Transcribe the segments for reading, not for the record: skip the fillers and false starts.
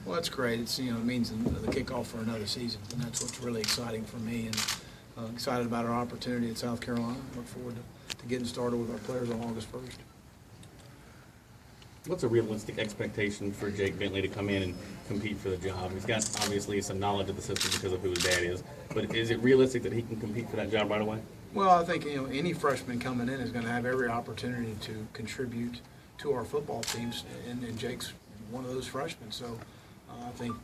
Well, that's great. It's, it means the kickoff for another season, and that's what's really exciting for me, and excited about our opportunity at South Carolina. Look forward to getting started with our players on August 1st. What's a realistic expectation for Jake Bentley to come in and compete for the job? He's got obviously some knowledge of the system because of who his dad is, but is it realistic that he can compete for that job right away? Well, I think any freshman coming in is going to have every opportunity to contribute to our football teams, and Jake's one of those freshmen. So I think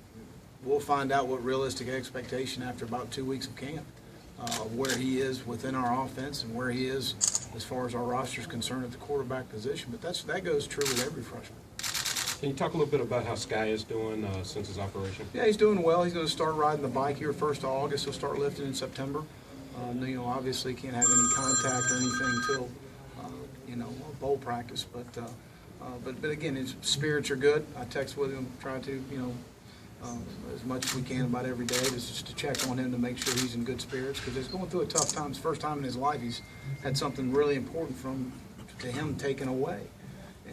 we'll find out what realistic expectation after about 2 weeks of camp, where he is within our offense and where he is as far as our roster is concerned at the quarterback position. But that goes true with every freshman. Can you talk a little bit about how Sky is doing since his operation? Yeah, he's doing well. He's going to start riding the bike here 1st of August. He'll start lifting in September. Obviously can't have any contact or anything till bowl practice. But again, his spirits are good. I text with him, try to as much as we can about every day, just to check on him to make sure he's in good spirits, because he's going through a tough time. It's the first time in his life he's had something really important to him taken away,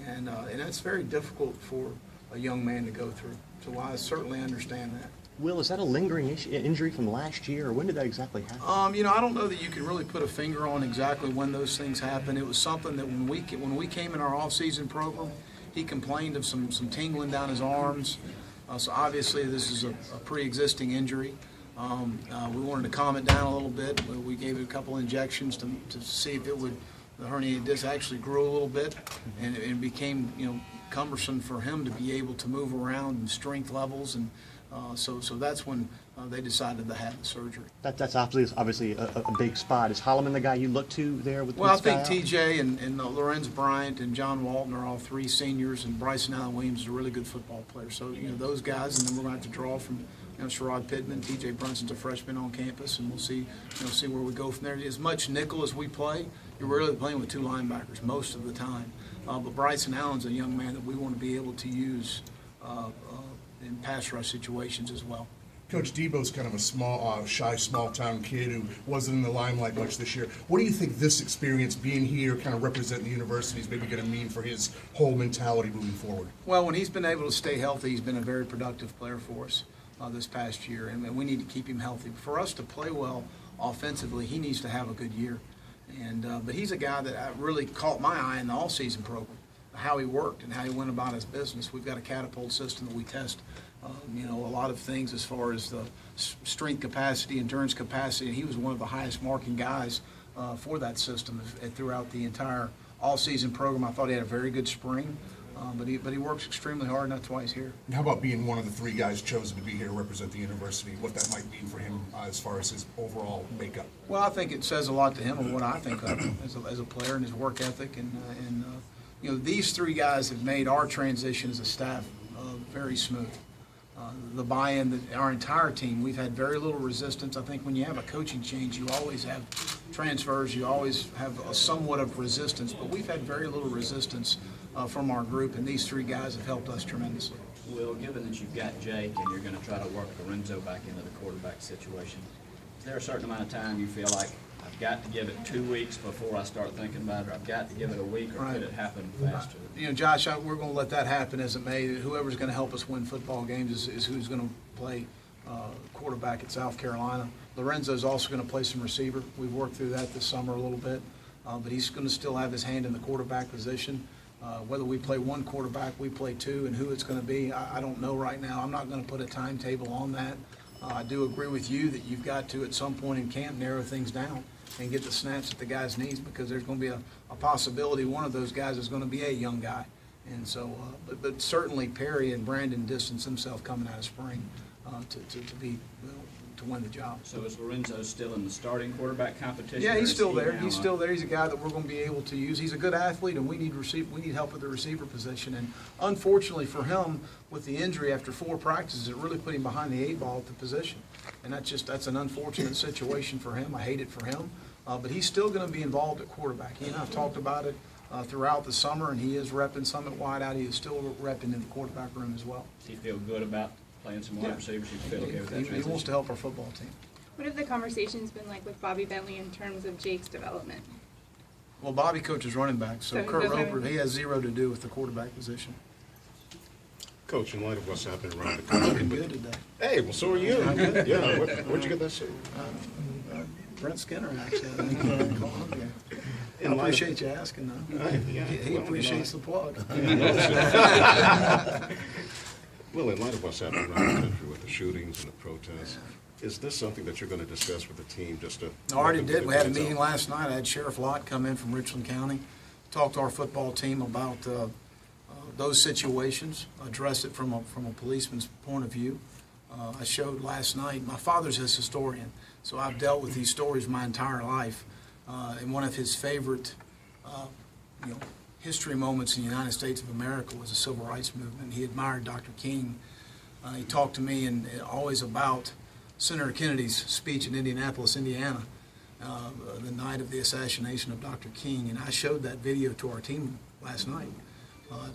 and that's very difficult for a young man to go through. So I certainly understand that. Will, is that a lingering injury from last year, or when did that exactly happen? I don't know that you can really put a finger on exactly when those things happen. It was something that when we came in our off-season program, he complained of some tingling down his arms. So obviously this is a pre-existing injury. We wanted to calm it down a little bit. We gave it a couple injections to see if the herniated disc actually grew a little bit, and it became cumbersome for him to be able to move around in strength levels, and so that's when they decided to have the surgery. That's obviously a big spot. Is Holloman the guy you look to there with Well, I Sky think out? TJ and Lorenz Bryant and John Walton are all three seniors, and Bryson Allen Williams is a really good football player. So, those guys, and then we're going to have to draw from Sherrod Pittman. TJ Brunson's a freshman on campus, and we'll see where we go from there. As much nickel as we play, you're really playing with two linebackers most of the time. But Bryson Allen's a young man that we want to be able to use in pass rush situations as well. Coach Debo's kind of a small, shy, small-town kid who wasn't in the limelight much this year. What do you think this experience, being here, kind of representing the university, is maybe going to mean for his whole mentality moving forward? Well, when he's been able to stay healthy, he's been a very productive player for us this past year, and we need to keep him healthy. For us to play well offensively, he needs to have a good year. But he's a guy that really caught my eye in the all-season program, how he worked and how he went about his business. We've got a catapult system that we test, a lot of things as far as the strength capacity, endurance capacity, and he was one of the highest marking guys for that system throughout the entire all-season program. I thought he had a very good spring, but he works extremely hard, and that's why he's here. And how about being one of the three guys chosen to be here to represent the university, what that might mean for him as far as his overall makeup? Well, I think it says a lot to him of what I think of him as a player and his work ethic, and these three guys have made our transition as a staff very smooth. The buy-in, our entire team, we've had very little resistance. I think when you have a coaching change, you always have transfers, you always have somewhat of resistance, but we've had very little resistance from our group, and these three guys have helped us tremendously. Will, given that you've got Jake and you're going to try to work Lorenzo back into the quarterback situation, is there a certain amount of time you feel like I've got to give it 2 weeks before I start thinking about it, or I've got to give it a week, or could it happen faster? Josh, we're going to let that happen as it may. Whoever's going to help us win football games is who's going to play quarterback at South Carolina. Lorenzo's also going to play some receiver. We've worked through that this summer a little bit, but he's going to still have his hand in the quarterback position. Whether we play one quarterback, we play two, and who it's going to be, I don't know right now. I'm not going to put a timetable on that. I do agree with you that you've got to, at some point in camp, narrow things down and get the snaps that the guys need, because there's going to be a possibility one of those guys is going to be a young guy. And so, but certainly Perry and Brandon distanced himself coming out of spring to win the job. So is Lorenzo still in the starting quarterback competition? Yeah, he's still there. He's still there. He's a guy that we're going to be able to use. He's a good athlete, and we need help with the receiver position. And unfortunately for him, with the injury after 4 practices, it really put him behind the 8 ball at the position. And that's an unfortunate situation for him. I hate it for him. But he's still going to be involved at quarterback. He and I have talked about it throughout the summer, and he is repping some at wideout. He is still repping in the quarterback room as well. Does he feel good about playing some wide receivers? You feel okay with that transition? He wants to help our football team. What have the conversations been like with Bobby Bentley in terms of Jake's development? Well, Bobby coaches running back, so So he Kurt doesn't- Roper, he has zero to do with the quarterback position. Coach, in light of what's happening around the country. Looking good today. Hey, well, so are you. Yeah, where'd you get that suit? Brent Skinner, actually, I think, in Columbia. I appreciate you asking, though. He appreciates the plug. Well, in light of what's happening around the country with the shootings and the protests, is this something that you're going to discuss with the team just to? I already did. We had a meeting last night. I had Sheriff Lott come in from Richland County, talk to our football team about those situations, address it from a policeman's point of view. I showed last night, my father's a historian, so I've dealt with these stories my entire life. And one of his favorite history moments in the United States of America was the Civil Rights Movement. He admired Dr. King. He talked to me and always about Senator Kennedy's speech in Indianapolis, Indiana, the night of the assassination of Dr. King. And I showed that video to our team last night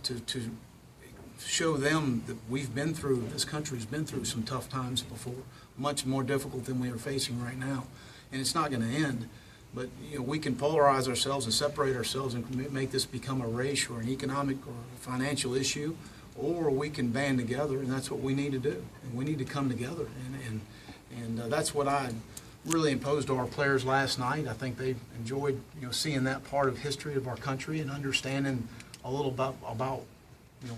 to show them that this country's been through some tough times before, much more difficult than we are facing right now. And it's not going to end. But we can polarize ourselves and separate ourselves and make this become a race or an economic or financial issue, or we can band together, and that's what we need to do. And we need to come together, and that's what I really imposed to our players last night. I think they enjoyed seeing that part of history of our country and understanding a little about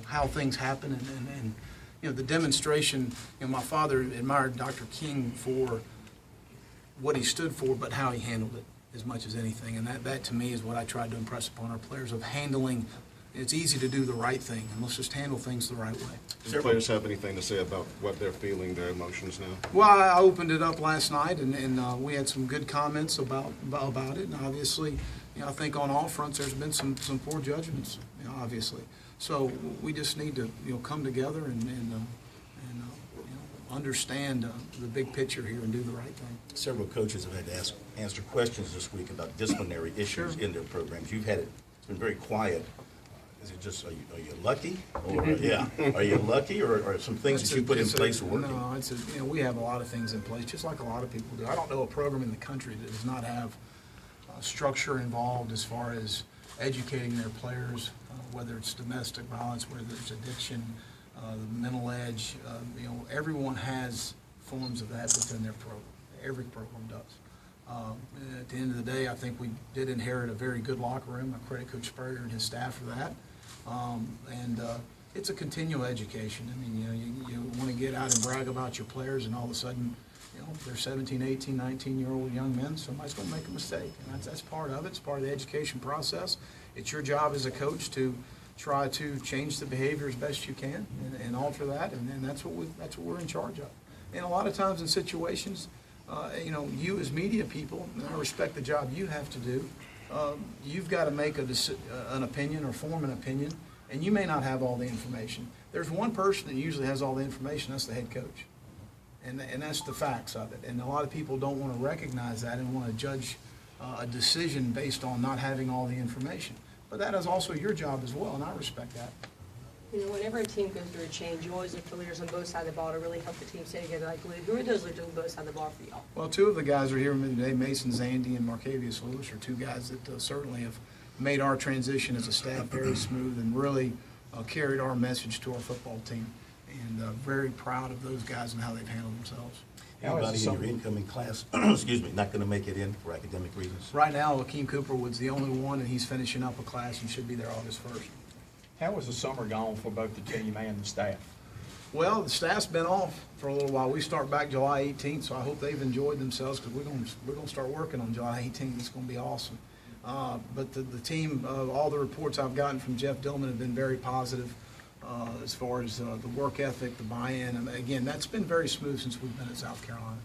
how things happen and the demonstration. My father admired Dr. King for what he stood for, but how he handled it as much as anything. And that to me is what I tried to impress upon our players, of handling. It's easy to do the right thing, and let's just handle things the right way. Do the players have anything to say about what they're feeling, their emotions now? Well, I opened it up last night, and we had some good comments about it. And obviously, I think on all fronts there's been some poor judgments, obviously. So we just need to come together and understand the big picture here and do the right thing. Several coaches have had to answer questions this week about disciplinary issues Sure. in their programs. You've had it; it's been very quiet. Is it just are you lucky, or are you lucky, or some things that you put in place are working? No, we have a lot of things in place, just like a lot of people do. I don't know a program in the country that does not have structure involved as far as educating their players, whether it's domestic violence, whether it's addiction, the mental edge. Everyone has forms of that within their program. Every program does. At the end of the day, I think we did inherit a very good locker room. I credit Coach Spurrier and his staff for that. It's a continual education. I mean, you want to get out and brag about your players, and all of a sudden, they're 17, 18, 19-year-old young men. Somebody's going to make a mistake, and that's part of it. It's part of the education process. It's your job as a coach to try to change the behavior as best you can and alter that, and that's what we're in charge of. And a lot of times in situations, you as media people, and I respect the job you have to do, you've got to make an opinion or form an opinion, and you may not have all the information. There's one person that usually has all the information, that's the head coach. And that's the facts of it. And a lot of people don't want to recognize that and want to judge a decision based on not having all the information. But that is also your job as well, and I respect that. Whenever a team goes through a change, you always look for leaders on both sides of the ball to really help the team stay together like glue. Who are those leaders on both sides of the ball for y'all? Well, two of the guys are here with me today. Mason Zandy and Marcavius Lewis are two guys that certainly have made our transition as a staff very smooth and really carried our message to our football team. And very proud of those guys and how they've handled themselves. Anybody in your incoming class, excuse me, not going to make it in for academic reasons? Right now, Akeem Cooper was the only one, and he's finishing up a class and should be there August 1st. How was the summer gone for both the team and the staff? Well, the staff's been off for a little while. We start back July 18th, so I hope they've enjoyed themselves, because we're going to start working on July 18th. It's going to be awesome. But the team, all the reports I've gotten from Jeff Dillman have been very positive as far as the work ethic, the buy-in. And again, that's been very smooth since we've been at South Carolina.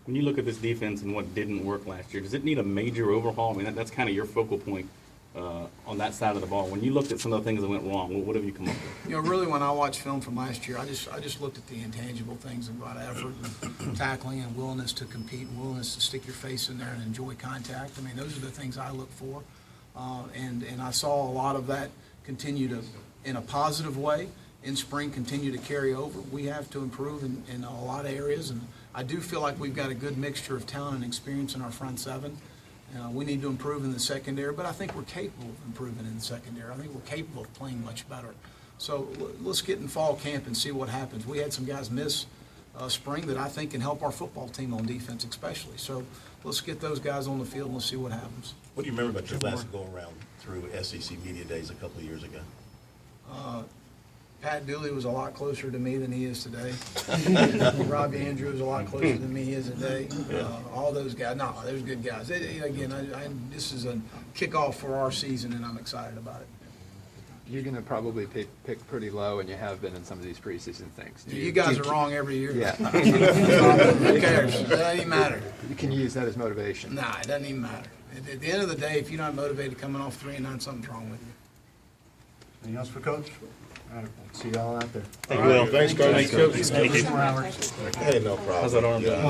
When you look at this defense and what didn't work last year, does it need a major overhaul? I mean, that's kind of your focal point on that side of the ball. When you looked at some of the things that went wrong, what have you come up with? Really, when I watched film from last year, I just looked at the intangible things about effort and tackling and willingness to compete and willingness to stick your face in there and enjoy contact. I mean, those are the things I look for. And I saw a lot of that continue to, in a positive way, in spring, continue to carry over. We have to improve in a lot of areas, and I do feel like we've got a good mixture of talent and experience in our front seven. We need to improve in the secondary, but I think we're capable of improving in the secondary. I think we're capable of playing much better. So let's get in fall camp and see what happens. We had some guys miss spring that I think can help our football team on defense especially. So let's get those guys on the field and let's see what happens. What do you remember about your last go-around through SEC Media Days a couple of years ago? Pat Dooley was a lot closer to me than he is today. Robbie Andrew was a lot closer than me he is today. All those guys, no, those good guys. This is a kickoff for our season, and I'm excited about it. You're going to probably pick pretty low, and you have been in some of these preseason things. You guys are wrong every year. Yeah. Who cares? It doesn't even matter. You can use that as motivation. Nah, it doesn't even matter. At the end of the day, if you're not motivated coming off 3-9, something's wrong with you. Anything else for Coach? All right, see y'all out there. Thank you, Will. Thanks, Coach. Thanks, Coach. Hey, no problem. How's that arm doing?